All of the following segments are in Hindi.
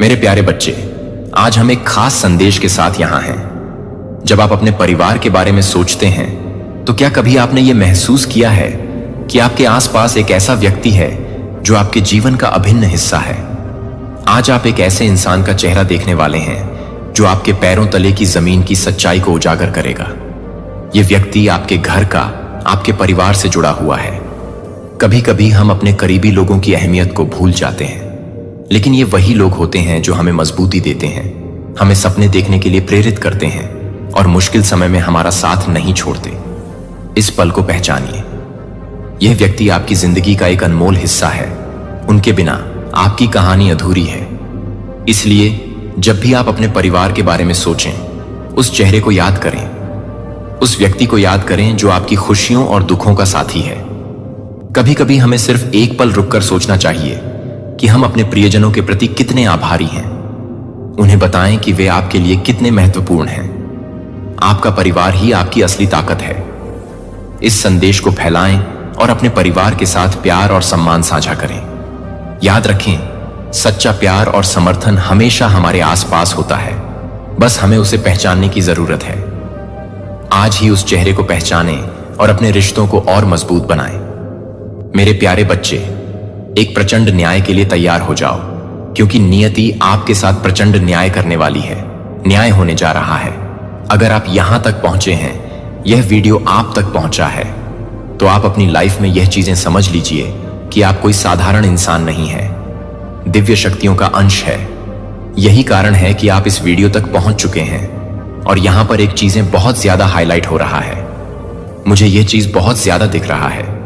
मेरे प्यारे बच्चे, आज हम एक खास संदेश के साथ यहाँ हैं। जब आप अपने परिवार के बारे में सोचते हैं तो क्या कभी आपने ये महसूस किया है कि आपके आसपास एक ऐसा व्यक्ति है जो आपके जीवन का अभिन्न हिस्सा है। आज आप एक ऐसे इंसान का चेहरा देखने वाले हैं जो आपके पैरों तले की जमीन की सच्चाई को उजागर करेगा। ये व्यक्ति आपके घर का, आपके परिवार से जुड़ा हुआ है। कभी कभी हम अपने करीबी लोगों की अहमियत को भूल जाते हैं, लेकिन ये वही लोग होते हैं जो हमें मजबूती देते हैं, हमें सपने देखने के लिए प्रेरित करते हैं और मुश्किल समय में हमारा साथ नहीं छोड़ते। इस पल को पहचानिए। यह व्यक्ति आपकी जिंदगी का एक अनमोल हिस्सा है। उनके बिना आपकी कहानी अधूरी है। इसलिए जब भी आप अपने परिवार के बारे में सोचें, उस चेहरे को याद करें, उस व्यक्ति को याद करें जो आपकी खुशियों और दुखों का साथी है। कभी कभी हमें सिर्फ एक पल रुककर सोचना चाहिए कि हम अपने प्रियजनों के प्रति कितने आभारी हैं। उन्हें बताएं कि वे आपके लिए कितने महत्वपूर्ण हैं। आपका परिवार ही आपकी असली ताकत है। इस संदेश को फैलाएं और अपने परिवार के साथ प्यार और सम्मान साझा करें। याद रखें, सच्चा प्यार और समर्थन हमेशा हमारे आसपास होता है, बस हमें उसे पहचानने की जरूरत है। आज ही उस चेहरे को पहचानें और अपने रिश्तों को और मजबूत बनाएं। मेरे प्यारे बच्चे, एक प्रचंड न्याय के लिए तैयार हो जाओ, क्योंकि नियति आपके साथ प्रचंड न्याय करने वाली है। न्याय होने जा रहा है। अगर आप यहां तक पहुंचे हैं, यह वीडियो आप तक पहुंचा है, तो आप अपनी लाइफ में यह चीजें समझ लीजिए कि आप कोई साधारण इंसान नहीं है, दिव्य शक्तियों का अंश है। यही कारण है कि आप इस वीडियो तक पहुंच चुके हैं। और यहां पर एक चीजें बहुत ज्यादा हाईलाइट हो रहा है। मुझे यह चीज बहुत ज्यादा दिख रहा है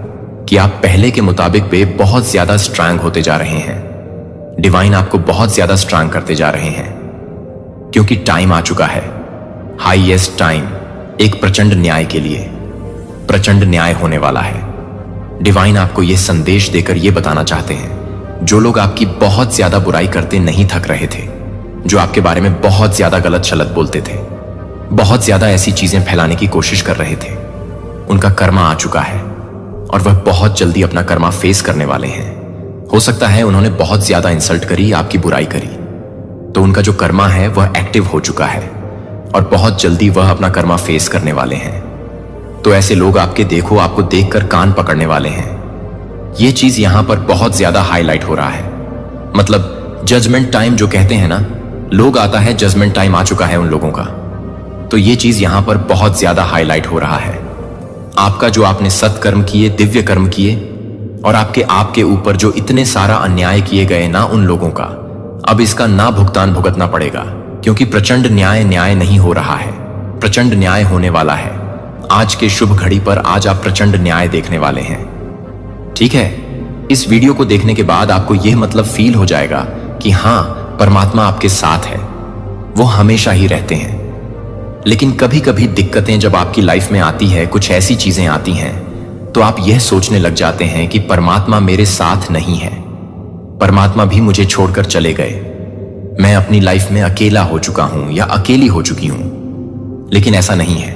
कि आप पहले के मुताबिक वे बहुत ज्यादा स्ट्रांग होते जा रहे हैं। डिवाइन आपको बहुत ज्यादा स्ट्रांग करते जा रहे हैं, क्योंकि टाइम आ चुका है। हाईएस्ट टाइम एक प्रचंड न्याय के लिए। प्रचंड न्याय होने वाला है। डिवाइन आपको यह संदेश देकर यह बताना चाहते हैं, जो लोग आपकी बहुत ज्यादा बुराई करते नहीं थक रहे थे, जो आपके बारे में बहुत ज्यादा गलत शलत बोलते थे, बहुत ज्यादा ऐसी चीजें फैलाने की कोशिश कर रहे थे, उनका कर्मा आ चुका है और वह बहुत जल्दी अपना कर्मा फेस करने वाले हैं। हो सकता है उन्होंने बहुत ज्यादा इंसल्ट करी, आपकी बुराई करी, तो उनका जो कर्मा है वह एक्टिव हो चुका है और बहुत जल्दी वह अपना कर्मा फेस करने वाले हैं। तो ऐसे लोग आपको देखकर कान पकड़ने वाले हैं। यह चीज यहां पर बहुत ज्यादा हाईलाइट हो रहा है। मतलब जजमेंट टाइम जो कहते हैं ना, लोग आता है जजमेंट टाइम आ चुका है उन लोगों का। तो यह चीज यहां पर बहुत ज्यादा हाईलाइट हो रहा है। आपका जो आपने सत्कर्म किए, दिव्य कर्म किए, और आपके ऊपर जो इतने सारा अन्याय किए गए ना उन लोगों का, अब इसका ना भुगतान भुगतना पड़ेगा, क्योंकि प्रचंड न्याय नहीं हो रहा है। प्रचंड न्याय होने वाला है। आज के शुभ घड़ी पर आज आप प्रचंड न्याय देखने वाले हैं। ठीक है, इस वीडियो को देखने के बाद आपको यह मतलब फील हो जाएगा कि हां, परमात्मा आपके साथ है। वो हमेशा ही रहते हैं। लेकिन कभी कभी दिक्कतें जब आपकी लाइफ में आती है, कुछ ऐसी चीजें आती हैं, तो आप यह सोचने लग जाते हैं कि परमात्मा मेरे साथ नहीं है, परमात्मा भी मुझे छोड़कर चले गए, मैं अपनी लाइफ में अकेला हो चुका हूं या अकेली हो चुकी हूं। लेकिन ऐसा नहीं है।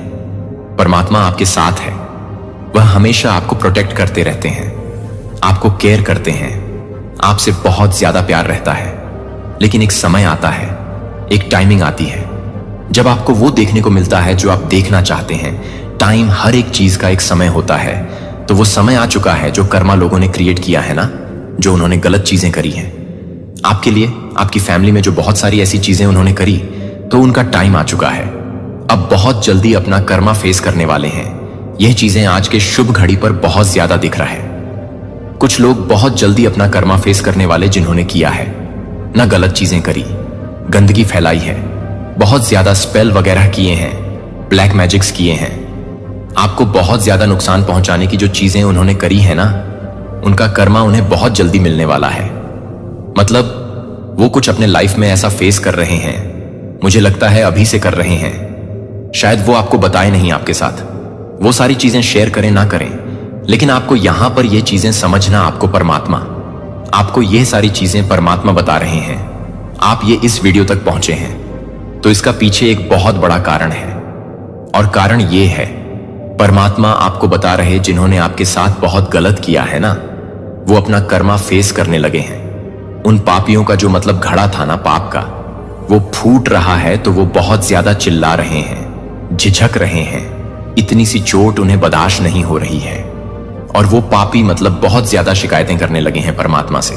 परमात्मा आपके साथ है। वह हमेशा आपको प्रोटेक्ट करते रहते हैं, आपको केयर करते हैं, आपसे बहुत ज्यादा प्यार रहता है। लेकिन एक समय आता है, एक टाइमिंग आती है, जब आपको वो देखने को मिलता है जो आप देखना चाहते हैं। टाइम, हर एक चीज का एक समय होता है। तो वो समय आ चुका है जो कर्मा लोगों ने क्रिएट किया है ना, जो उन्होंने गलत चीजें करी हैं आपके लिए, आपकी फैमिली में जो बहुत सारी ऐसी चीजें उन्होंने करी, तो उनका टाइम आ चुका है। अब बहुत जल्दी अपना कर्मा फेस करने वाले हैं। यह चीजें आज के शुभ घड़ी पर बहुत ज्यादा दिख रहा है। कुछ लोग बहुत जल्दी अपना कर्मा फेस करने वाले, जिन्होंने किया है ना गलत चीजें करी, गंदगी फैलाई है, बहुत ज्यादा स्पेल वगैरह किए हैं, ब्लैक मैजिक्स किए हैं, आपको बहुत ज्यादा नुकसान पहुंचाने की जो चीजें उन्होंने करी है ना, उनका कर्मा उन्हें बहुत जल्दी मिलने वाला है। मतलब वो कुछ अपने लाइफ में ऐसा फेस कर रहे हैं, मुझे लगता है अभी से कर रहे हैं। शायद वो आपको बताए नहीं, आपके साथ वो सारी चीजें शेयर करें ना करें, लेकिन आपको यहां पर ये चीजें समझना, आपको ये सारी चीजें परमात्मा बता रहे हैं। आप ये इस वीडियो तक पहुंचे हैं, तो इसका पीछे एक बहुत बड़ा कारण है। और कारण ये है, परमात्मा आपको बता रहे, जिन्होंने आपके साथ बहुत गलत किया है ना, वो अपना कर्मा फेस करने लगे हैं। उन पापियों का जो मतलब घड़ा था ना पाप का, वो फूट रहा है तो वो बहुत ज्यादा चिल्ला रहे हैं, झिझक रहे हैं। इतनी सी चोट उन्हें बर्दाश्त नहीं हो रही है और वो पापी मतलब बहुत ज्यादा शिकायतें करने लगे हैं परमात्मा से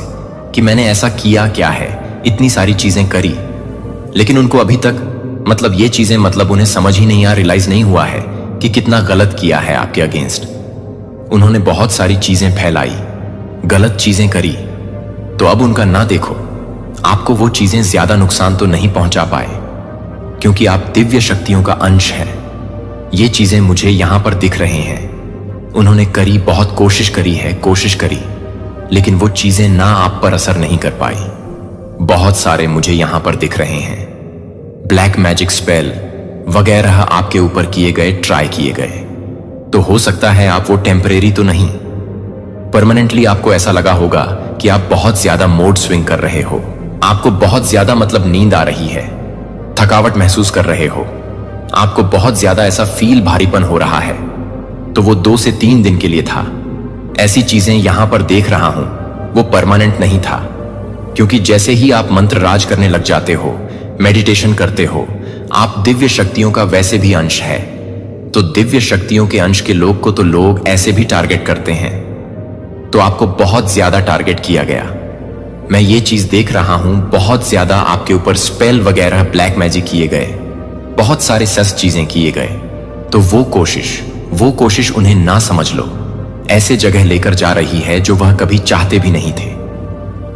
कि मैंने ऐसा किया क्या है, इतनी सारी चीजें करी। लेकिन उनको अभी तक मतलब ये चीजें मतलब उन्हें समझ ही नहीं रियलाइज नहीं हुआ है कि कितना गलत किया है आपके अगेंस्ट। उन्होंने बहुत सारी चीजें फैलाई, गलत चीजें करी, तो अब उनका ना देखो। आपको वो चीजें ज्यादा नुकसान तो नहीं पहुंचा पाए क्योंकि आप दिव्य शक्तियों का अंश हैं। ये चीजें मुझे यहां पर दिख रहे हैं। उन्होंने करी, बहुत कोशिश करी है, कोशिश करी, लेकिन वो चीजें ना आप पर असर नहीं कर पाई। बहुत सारे मुझे यहां पर दिख रहे हैं। ब्लैक मैजिक स्पेल वगैरह आपके ऊपर किए गए, ट्राई किए गए। तो हो सकता है आप वो टेम्परेरी तो नहीं, परमानेंटली आपको ऐसा लगा होगा कि आप बहुत ज्यादा मोड स्विंग कर रहे हो, आपको बहुत ज्यादा मतलब नींद आ रही है, थकावट महसूस कर रहे हो, आपको बहुत ज्यादा ऐसा फील भारीपन हो रहा है। तो वो 2 से 3 दिन के लिए था। ऐसी चीजें यहां पर देख रहा हूं, वो परमानेंट नहीं था, क्योंकि जैसे ही आप मंत्र राज करने लग जाते हो, मेडिटेशन करते हो, आप दिव्य शक्तियों का वैसे भी अंश है। तो दिव्य शक्तियों के अंश के लोग को तो लोग ऐसे भी टारगेट करते हैं, तो आपको बहुत ज्यादा टारगेट किया गया। मैं ये चीज देख रहा हूं, बहुत ज्यादा आपके ऊपर स्पेल वगैरह, ब्लैक मैजिक किए गए, बहुत सारे सस चीजें किए गए। तो वो कोशिश उन्हें ना समझ लो, ऐसे जगह लेकर जा रही है जो वह कभी चाहते भी नहीं थे।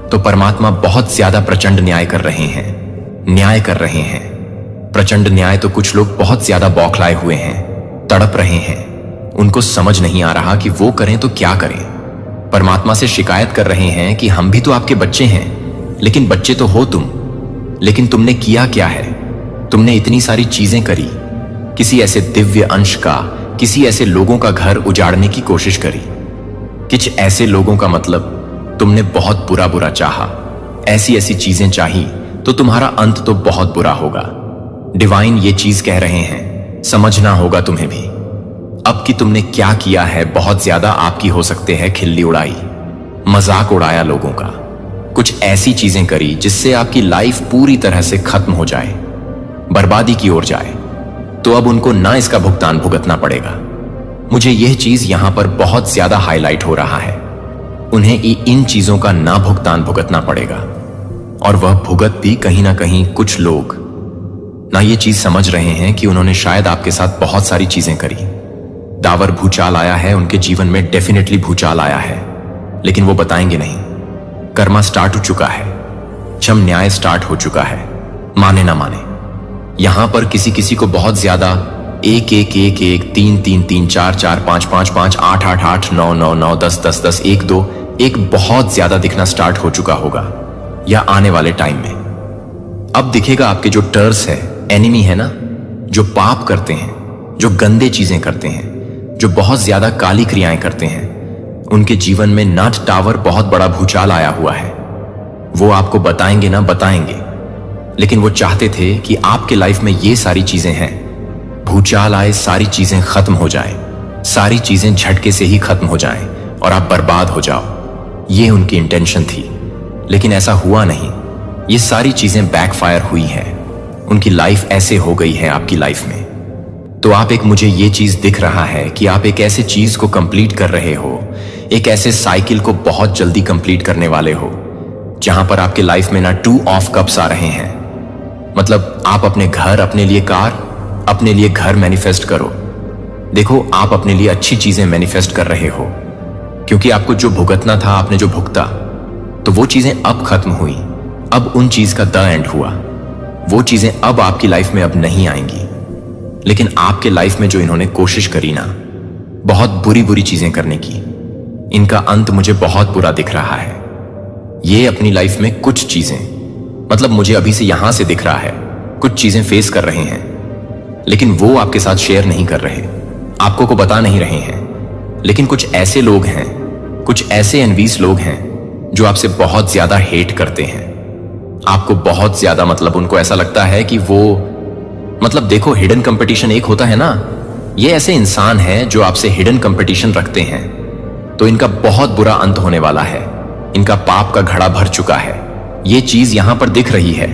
तो परमात्मा बहुत ज्यादा प्रचंड न्याय कर रहे हैं, न्याय कर रहे हैं, प्रचंड न्याय। तो कुछ लोग बहुत ज्यादा बौखलाए हुए हैं, तड़प रहे हैं, उनको समझ नहीं आ रहा कि वो करें तो क्या करें। परमात्मा से शिकायत कर रहे हैं कि हम भी तो आपके बच्चे हैं, लेकिन बच्चे तो हो तुम, लेकिन तुमने किया क्या है? तुमने इतनी सारी चीजें करी, किसी ऐसे दिव्य अंश का, किसी ऐसे लोगों का घर उजाड़ने की कोशिश करी, कुछ ऐसे लोगों का मतलब तुमने बहुत बुरा बुरा चाहा, ऐसी ऐसी चीजें चाही, तो तुम्हारा अंत तो बहुत बुरा होगा। डिवाइन ये चीज कह रहे हैं, समझना होगा तुम्हें भी। अब कि तुमने क्या किया है, बहुत ज्यादा आपकी हो सकते हैं खिल्ली उड़ाई, मजाक उड़ाया लोगों का, कुछ ऐसी चीजें करी जिससे आपकी लाइफ पूरी तरह से खत्म हो जाए, बर्बादी की ओर जाए। तो अब उनको ना इसका भुगतान भुगतना पड़ेगा। मुझे यह चीज यहां पर बहुत ज्यादा हाईलाइट हो रहा है। उन्हें इन चीजों का ना भुगतान भुगतना पड़ेगा, और वह भुगत भी कहीं ना कहीं कुछ लोग ना ये चीज समझ रहे हैं कि उन्होंने शायद आपके साथ बहुत सारी चीजें करी। दावर भूचाल आया है उनके जीवन में, डेफिनेटली भूचाल आया है, लेकिन वो बताएंगे नहीं। कर्मा स्टार्ट हो चुका है, क्षम न्याय स्टार्ट हो चुका है, माने ना माने। यहां पर किसी किसी को बहुत ज्यादा 1 1 1 1 3 3 3 4 4 5 5 5 8 8 8 9 9 9 10 10 10 1 2 1 बहुत ज्यादा दिखना स्टार्ट हो चुका होगा, या आने वाले टाइम में। अब दिखेगा आपके जो टर्स है, एनिमी है ना, जो पाप करते हैं, जो गंदे चीजें करते हैं, जो बहुत ज्यादा काली क्रियाएं करते हैं, उनके जीवन में नट टावर बहुत बड़ा भूचाल आया हुआ है। वो आपको बताएंगे ना बताएंगे, लेकिन वो चाहते थे कि आपके लाइफ में ये सारी चीजें हैं, भूचाल आए, सारी चीजें खत्म हो जाए, सारी चीजें झटके से ही खत्म हो जाएं और आप बर्बाद हो जाओ। ये उनकी इंटेंशन थी, लेकिन ऐसा हुआ नहीं। ये सारी चीजें बैकफायर हुई हैं, उनकी लाइफ ऐसे हो गई है आपकी लाइफ में। तो आप मुझे ये चीज दिख रहा है कि आप एक ऐसे चीज को कंप्लीट कर रहे हो, एक ऐसे साइकिल को बहुत जल्दी कंप्लीट करने वाले हो, जहां पर आपके लाइफ में ना 2 ऑफ कप्स आ रहे हैं। मतलब आप अपने घर, अपने लिए कार, अपने लिए घर मैनिफेस्ट करो। देखो, आप अपने लिए अच्छी चीजें मैनिफेस्ट कर रहे हो, क्योंकि आपको जो भुगतना था, आपने जो भुगता, तो वो चीजें अब खत्म हुई। अब उन चीज का द एंड हुआ। वो चीजें अब आपकी लाइफ में अब नहीं आएंगी। लेकिन आपके लाइफ में जो इन्होंने कोशिश करी ना, बहुत बुरी बुरी चीजें करने की, इनका अंत मुझे बहुत बुरा दिख रहा है। ये अपनी लाइफ में कुछ चीजें, मतलब मुझे अभी से यहां से दिख रहा है, कुछ चीजें फेस कर रहे हैं, लेकिन वो आपके साथ शेयर नहीं कर रहे, आपको को बता नहीं रहे हैं। लेकिन कुछ ऐसे लोग हैं, कुछ ऐसे एनवीस लोग हैं जो आपसे बहुत ज्यादा हेट करते हैं, आपको बहुत ज्यादा, मतलब उनको ऐसा लगता है कि वो, मतलब देखो, हिडन कंपटीशन एक होता है ना, ये ऐसे इंसान हैं जो आपसे हिडन कंपटीशन रखते हैं। तो इनका बहुत बुरा अंत होने वाला है, इनका पाप का घड़ा भर चुका है, ये चीज यहां पर दिख रही है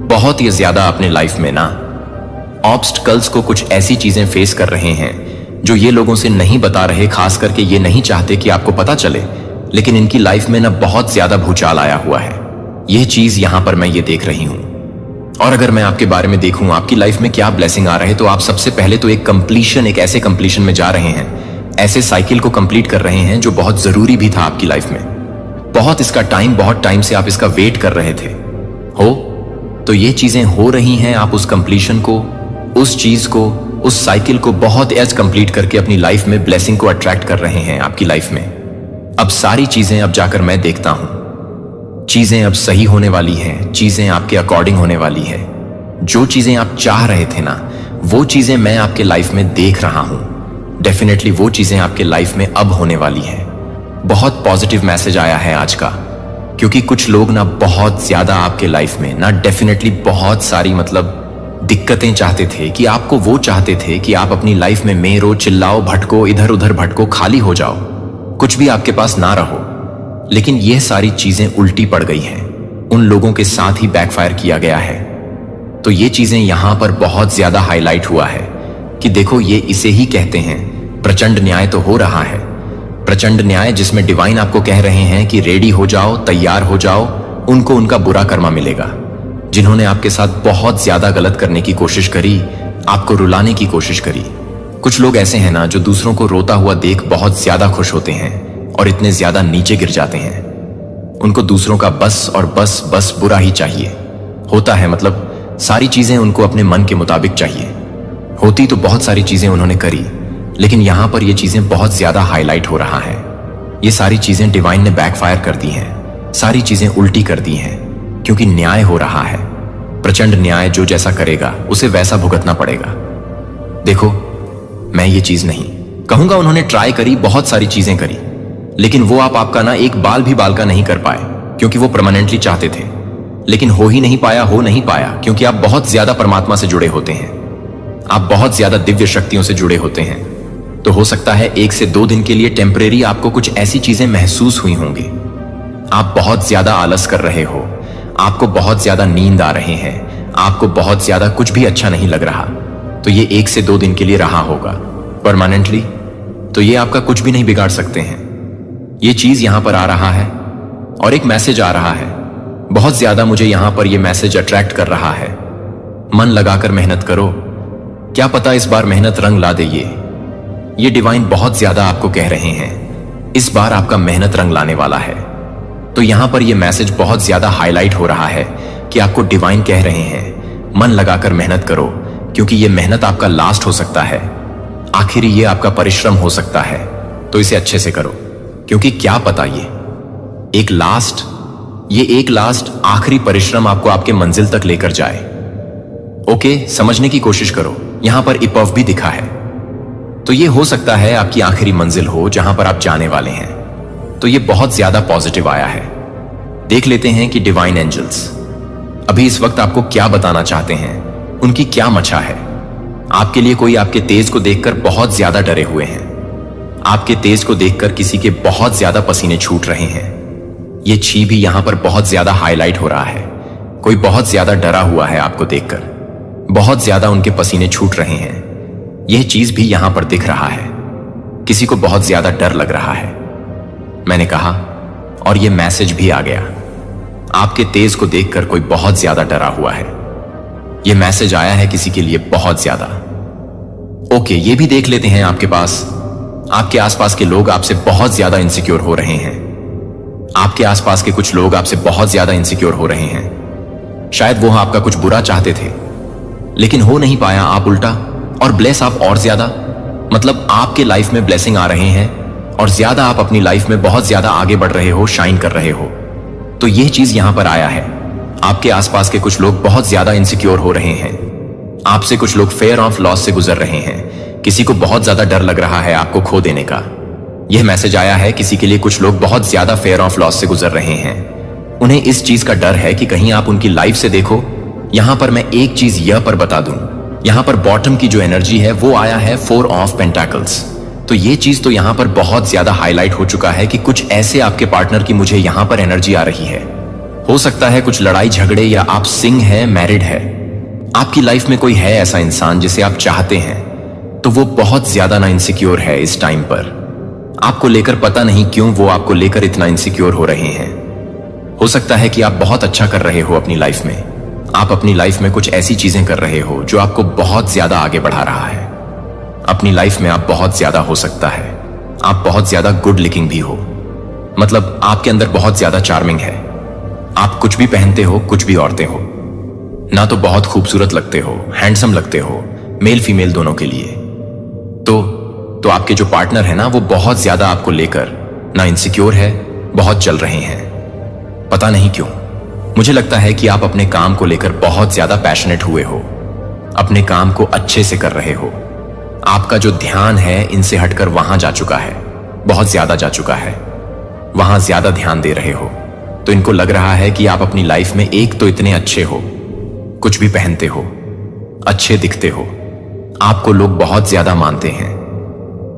बहुत ही ज्यादा अपने लाइफ में ना ऑब्स्टकल्स को कुछ ऐसी चीजें फेस कर रहे हैं जो ये लोगों से नहीं बता रहे, खास करके ये नहीं चाहते कि आपको पता चले, लेकिन इनकी लाइफ में ना बहुत ज्यादा भूचाल आया हुआ है। यह चीज यहां पर मैं ये देख रही हूं। और अगर मैं आपके बारे में देखूं आपकी लाइफ में क्या ब्लेसिंग आ रहे हैं, तो आप सबसे पहले तो एक ऐसे कंप्लीशन में जा रहे हैं, ऐसे साइकिल को कंप्लीट कर रहे हैं जो बहुत जरूरी भी था आपकी लाइफ में। बहुत टाइम से आप इसका वेट कर रहे थे। तो ये चीजें हो रही हैं, आप उस कंप्लीशन को, उस चीज को, उस साइकिल को बहुत एज कंप्लीट करके अपनी लाइफ में ब्लेसिंग को अट्रैक्ट कर रहे हैं आपकी लाइफ में। अब सारी चीजें अब जाकर मैं देखता हूं, चीजें अब सही होने वाली हैं, चीजें आपके अकॉर्डिंग होने वाली है। जो चीजें आप चाह रहे थे ना, वो चीजें मैं आपके लाइफ में देख रहा हूं। डेफिनेटली वो चीजें आपके लाइफ में अब होने वाली है। बहुत पॉजिटिव मैसेज आया है आज का, क्योंकि कुछ लोग ना बहुत ज्यादा आपके लाइफ में ना डेफिनेटली बहुत सारी दिक्कतें चाहते थे, कि आपको वो चाहते थे कि आप अपनी लाइफ में मेरो, चिल्लाओ, भटको, इधर उधर भटको, खाली हो जाओ, कुछ भी आपके पास ना रहो। लेकिन यह सारी चीजें उल्टी पड़ गई हैं, उन लोगों के साथ ही बैकफायर किया गया है। तो ये चीजें यहां पर बहुत ज्यादा हाईलाइट हुआ है कि देखो, ये इसे ही कहते हैं प्रचंड न्याय तो हो रहा है। प्रचंड न्याय जिसमें डिवाइन आपको कह रहे हैं कि रेडी हो जाओ, तैयार हो जाओ, उनको उनका बुरा कर्मा मिलेगा। जिन्होंने आपके साथ बहुत ज्यादा गलत करने की कोशिश करी, आपको रुलाने की कोशिश करी। कुछ लोग ऐसे हैं ना जो दूसरों को रोता हुआ देख बहुत ज्यादा खुश होते हैं और इतने ज्यादा नीचे गिर जाते हैं। उनको दूसरों का बस और बस बुरा ही चाहिए होता है। सारी चीजें उनको अपने मन के मुताबिक चाहिए होती। तो बहुत सारी चीजें उन्होंने करी, लेकिन यहां पर ये चीजें बहुत ज्यादा हाईलाइट हो रहा है। ये सारी चीजें डिवाइन ने बैकफायर कर दी हैं, सारी चीजें उल्टी कर दी हैं, क्योंकि न्याय हो रहा है। प्रचंड न्याय, जो जैसा करेगा उसे वैसा भुगतना पड़ेगा। देखो, मैं ये चीज नहीं कहूंगा, उन्होंने ट्राई करी, बहुत सारी चीजें करी, लेकिन वो आपका ना एक बाल भी बाल का नहीं कर पाए, क्योंकि वो परमानेंटली चाहते थे, लेकिन हो नहीं पाया, क्योंकि आप बहुत ज्यादा परमात्मा से जुड़े होते हैं, आप बहुत ज्यादा दिव्य शक्तियों से जुड़े होते हैं। तो हो सकता है 1 से 2 दिन के लिए टेम्परेरी आपको कुछ ऐसी चीजें महसूस हुई होंगी। आप बहुत ज्यादा आलस कर रहे हो, आपको बहुत ज्यादा नींद आ रहे हैं, आपको बहुत ज्यादा कुछ भी अच्छा नहीं लग रहा। तो ये 1 से 2 दिन के लिए रहा होगा। परमानेंटली तो ये आपका कुछ भी नहीं बिगाड़ सकते हैं। ये चीज यहां पर आ रहा है और एक मैसेज आ रहा है। बहुत ज्यादा मुझे यहां पर ये मैसेज अट्रैक्ट कर रहा है। मन लगाकर मेहनत करो, क्या पता इस बार मेहनत रंग ला दे। ये डिवाइन बहुत ज्यादा आपको कह रहे हैं, इस बार आपका मेहनत रंग लाने वाला है। तो यहां पर यह मैसेज बहुत ज्यादा हाईलाइट हो रहा है कि आपको डिवाइन कह रहे हैं, मन लगाकर मेहनत करो, क्योंकि यह मेहनत आपका लास्ट हो सकता है, आखिरी ये आपका परिश्रम हो सकता है। तो इसे अच्छे से करो, क्योंकि क्या पता ये एक लास्ट आखिरी परिश्रम आपको आपके मंजिल तक लेकर जाए। ओके, समझने की कोशिश करो। यहां पर इपव भी दिखा है, तो ये हो सकता है आपकी आखिरी मंजिल हो जहां पर आप जाने वाले हैं। तो ये बहुत ज्यादा पॉजिटिव आया है। देख लेते हैं कि डिवाइन एंजल्स अभी इस वक्त आपको क्या बताना चाहते हैं, उनकी क्या मचा है। आपके लिए कोई आपके तेज को देखकर बहुत ज्यादा डरे हुए हैं, आपके तेज को देखकर किसी के बहुत ज्यादा पसीने छूट रहे हैं। ये छी भी यहां पर बहुत ज्यादा हाईलाइट हो रहा है। कोई बहुत ज्यादा डरा हुआ है आपको देखकर, बहुत ज्यादा उनके पसीने छूट रहे हैं। यह चीज भी यहां पर दिख रहा है, किसी को बहुत ज्यादा डर लग रहा है। मैंने कहा, और यह मैसेज भी आ गया, आपके तेज को देखकर कोई बहुत ज्यादा डरा हुआ है। यह मैसेज आया है किसी के लिए बहुत ज्यादा। ओके, ये भी देख लेते हैं आपके आसपास के लोग आपसे बहुत ज्यादा इनसिक्योर हो रहे हैं। आपके आसपास के कुछ लोग आपसे बहुत ज्यादा इनसिक्योर हो रहे हैं। शायद वो आपका कुछ बुरा चाहते थे, लेकिन हो नहीं पाया, आप उल्टा और ब्लेस आप और ज्यादा, आपके लाइफ में ब्लेसिंग आ रहे हैं और ज्यादा आप अपनी लाइफ में बहुत ज्यादा आगे बढ़ रहे हो, शाइन कर रहे हो। तो यह चीज यहां पर आया है। आपके आसपास के कुछ लोग बहुत ज्यादा इनसिक्योर हो रहे हैं, आपसे कुछ लोग फेयर ऑफ लॉस से गुजर रहे हैं। किसी को बहुत ज्यादा डर लग रहा है आपको खो देने का। यह मैसेज आया है किसी के लिए, कुछ लोग बहुत ज्यादा फेयर ऑफ लॉस से गुजर रहे हैं। उन्हें इस चीज का डर है कि कहीं आप उनकी लाइफ से देखो। यहां पर मैं एक चीज यह पर बता दूं, यहां पर बॉटम की जो एनर्जी है वो आया है 4 ऑफ पेंटाकल्स। तो ये चीज तो यहां पर बहुत ज्यादा हाईलाइट हो चुका है कि कुछ ऐसे आपके पार्टनर की मुझे यहां पर एनर्जी आ रही है हो सकता है कुछ लड़ाई झगड़े, या आप सिंग हैं, मैरिड है, आपकी लाइफ में कोई है ऐसा इंसान जिसे आप चाहते हैं, तो वो बहुत ज्यादा ना इनसिक्योर है इस टाइम पर। आपको लेकर पता नहीं क्यों वो आपको लेकर इतना इनसिक्योर हो रहे हैं। हो सकता है कि आप बहुत अच्छा कर रहे हो अपनी लाइफ में, आप अपनी लाइफ में कुछ ऐसी चीजें कर रहे हो जो आपको बहुत ज्यादा आगे बढ़ा रहा है। अपनी लाइफ में आप बहुत ज्यादा हो सकता है, आप बहुत ज्यादा गुड लुकिंग भी हो, मतलब आपके अंदर बहुत ज्यादा चार्मिंग है। आप कुछ भी पहनते हो, कुछ भी औरतें हो, ना तो बहुत खूबसूरत लगते हो, हैंडसम लगते हो, मेल फीमेल दोनों के लिए। तो आपके जो पार्टनर है ना, वो बहुत ज्यादा आपको लेकर ना इनसिक्योर है, बहुत जल रहे हैं। पता नहीं क्यों, मुझे लगता है कि आप अपने काम को लेकर बहुत ज्यादा पैशनेट हुए हो, अपने काम को अच्छे से कर रहे हो। आपका जो ध्यान है इनसे हटकर वहां जा चुका है, बहुत ज्यादा जा चुका है, वहां ज्यादा ध्यान दे रहे हो। तो इनको लग रहा है कि आप अपनी लाइफ में एक तो इतने अच्छे हो, कुछ भी पहनते हो, अच्छे दिखते हो, आपको लोग बहुत ज्यादा मानते हैं,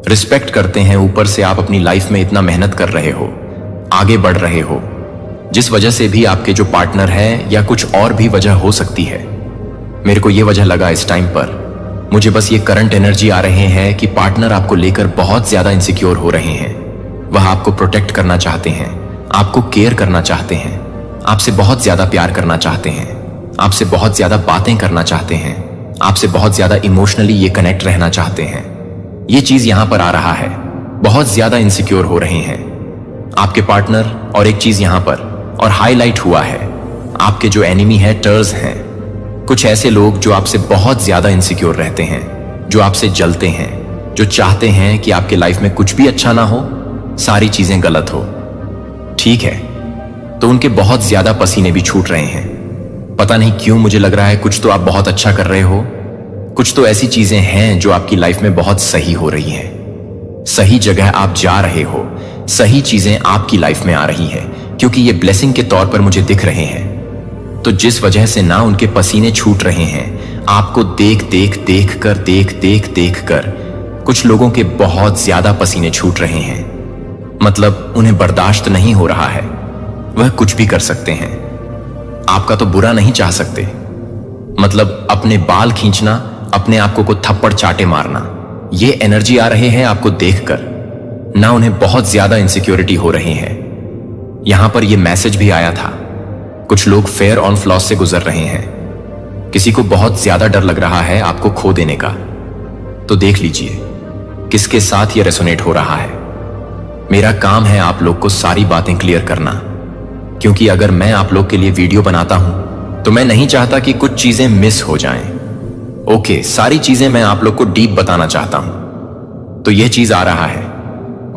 रिस्पेक्ट करते हैं, ऊपर से आप अपनी लाइफ में इतना मेहनत कर रहे हो, आगे बढ़ रहे हो, जिस वजह से भी आपके जो पार्टनर है, या कुछ और भी वजह हो सकती है। मेरे को ये वजह लगा इस टाइम पर, मुझे बस ये करंट एनर्जी आ रहे हैं कि पार्टनर आपको लेकर बहुत ज्यादा इनसिक्योर हो रहे हैं। वह आपको प्रोटेक्ट करना चाहते हैं, आपको केयर करना चाहते हैं, आपसे बहुत ज्यादा प्यार करना चाहते हैं, आपसे बहुत ज्यादा बातें करना चाहते हैं, आपसे बहुत ज्यादा इमोशनली ये कनेक्ट रहना चाहते हैं। ये चीज यहां पर आ रहा है, बहुत ज्यादा इनसिक्योर हो रहे हैं आपके पार्टनर। और एक चीज यहां पर और हाईलाइट हुआ है, आपके जो एनिमी है, टर्स हैं, कुछ ऐसे लोग जो आपसे बहुत ज्यादा इनसिक्योर रहते हैं, जो आपसे जलते हैं, जो चाहते हैं कि आपके लाइफ में कुछ भी अच्छा ना हो, सारी चीजें गलत हो। ठीक है, तो उनके बहुत ज्यादा पसीने भी छूट रहे हैं। पता नहीं क्यों मुझे लग रहा है कुछ तो आप बहुत अच्छा कर रहे हो, कुछ तो ऐसी चीजें हैं जो आपकी लाइफ में बहुत सही हो रही हैं। सही जगह आप जा रहे हो, सही चीजें आपकी लाइफ में आ रही हैं, क्योंकि ये ब्लेसिंग के तौर पर मुझे दिख रहे हैं। तो जिस वजह से ना उनके पसीने छूट रहे हैं, आपको देख देख कर कुछ लोगों के बहुत ज्यादा पसीने छूट रहे हैं, मतलब उन्हें बर्दाश्त नहीं हो रहा है। वह कुछ भी कर सकते हैं, आपका तो बुरा नहीं चाह सकते, मतलब अपने बाल खींचना, अपने आप को थप्पड़ चाटे मारना, ये एनर्जी आ रहे हैं आपको देखकर। ना उन्हें बहुत ज्यादा इनसिक्योरिटी हो रही है। यहां पर यह मैसेज भी आया था, कुछ लोग फेयर ऑन फ्लॉस से गुजर रहे हैं, किसी को बहुत ज्यादा डर लग रहा है आपको खो देने का। तो देख लीजिए किसके साथ ये रेसोनेट हो रहा है। मेरा काम है आप लोग को सारी बातें क्लियर करना, क्योंकि अगर मैं आप लोग के लिए वीडियो बनाता हूं तो मैं नहीं चाहता कि कुछ चीजें मिस हो जाएं। ओके, सारी चीजें मैं आप लोग को डीप बताना चाहता हूं। तो यह चीज आ रहा है,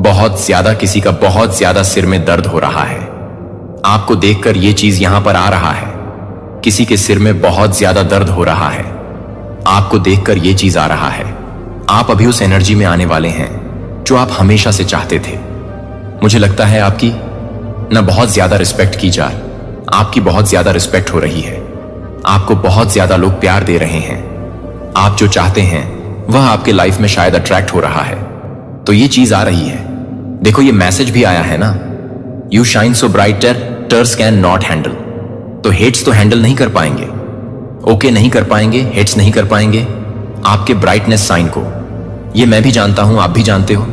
बहुत ज्यादा किसी का बहुत ज्यादा सिर में दर्द हो रहा है, आपको देखकर यह चीज यहां पर आ रहा है। किसी के सिर में बहुत ज्यादा दर्द हो रहा है, आपको देखकर यह चीज आ रहा है। आप अभी उस एनर्जी में आने वाले हैं जो आप हमेशा से चाहते थे। मुझे लगता है आपकी ना बहुत ज्यादा रिस्पेक्ट की जाए, आपकी बहुत ज्यादा रिस्पेक्ट हो रही है, आपको बहुत ज्यादा लोग प्यार दे रहे हैं। आप जो चाहते हैं वह आपके लाइफ में शायद अट्रैक्ट हो रहा है। तो ये चीज आ रही है। देखो ये मैसेज भी आया है ना, you shine so brighter haters can not handle. तो हेट्स तो हैंडल नहीं कर पाएंगे, ओके नहीं कर पाएंगे, हेट्स नहीं कर पाएंगे आपके ब्राइटनेस साइन को। ये मैं भी जानता हूं, आप भी जानते हो,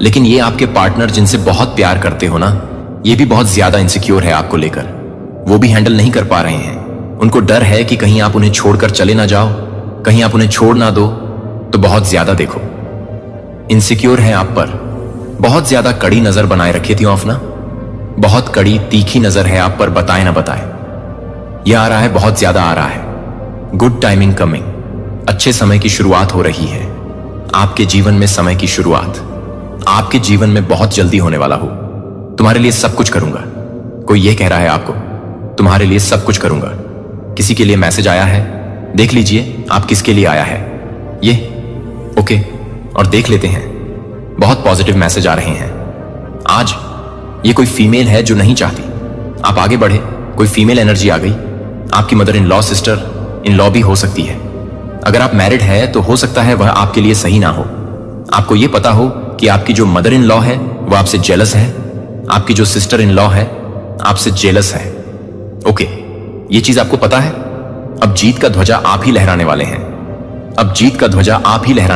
लेकिन ये आपके पार्टनर जिनसे बहुत प्यार करते हो ना, ये भी बहुत ज्यादा इनसिक्योर है आपको लेकर। वो भी हैंडल नहीं कर पा रहे हैं, उनको डर है कि कहीं आप उन्हें छोड़कर चले ना जाओ, कहीं आप उन्हें छोड़ ना दो। तो बहुत ज्यादा देखो इनसिक्योर है आप पर, बहुत ज्यादा कड़ी नजर बनाए रखी थी ऑफ ना, बहुत कड़ी तीखी नजर है आप पर, बताए ना बताए। यह आ रहा है, बहुत ज्यादा आ रहा है। गुड टाइमिंग कमिंग, अच्छे समय की शुरुआत हो रही है आपके जीवन में। समय की शुरुआत आपके जीवन में बहुत जल्दी होने वाला हो। तुम्हारे लिए सब कुछ करूंगा। कोई ये कह रहा है आपको, तुम्हारे लिए सब कुछ करूंगा। किसी के लिए मैसेज आया है, देख लीजिए आप किसके लिए आया है ये। ओके, और देख लेते हैं, बहुत पॉजिटिव मैसेज आ रहे हैं आज। ये कोई फीमेल है जो नहीं चाहती आप आगे बढ़े, कोई फीमेल एनर्जी आ गई। आपकी mother in law, sister in law भी हो सकती है। अगर आप मैरिड है तो हो सकता है वह आपके लिए सही ना हो। आपको यह पता हो कि आपकी जो मदर इन लॉ है वह आपसे जेलस है, आपकी जो सिस्टर इन लॉ है आपसे जेलस है। ओके, ये चीज आपको पता है। अब जीत का ध्वजा आप ही लहराने वाले हैं। अब जीत का ध्वजा आप ही लहराने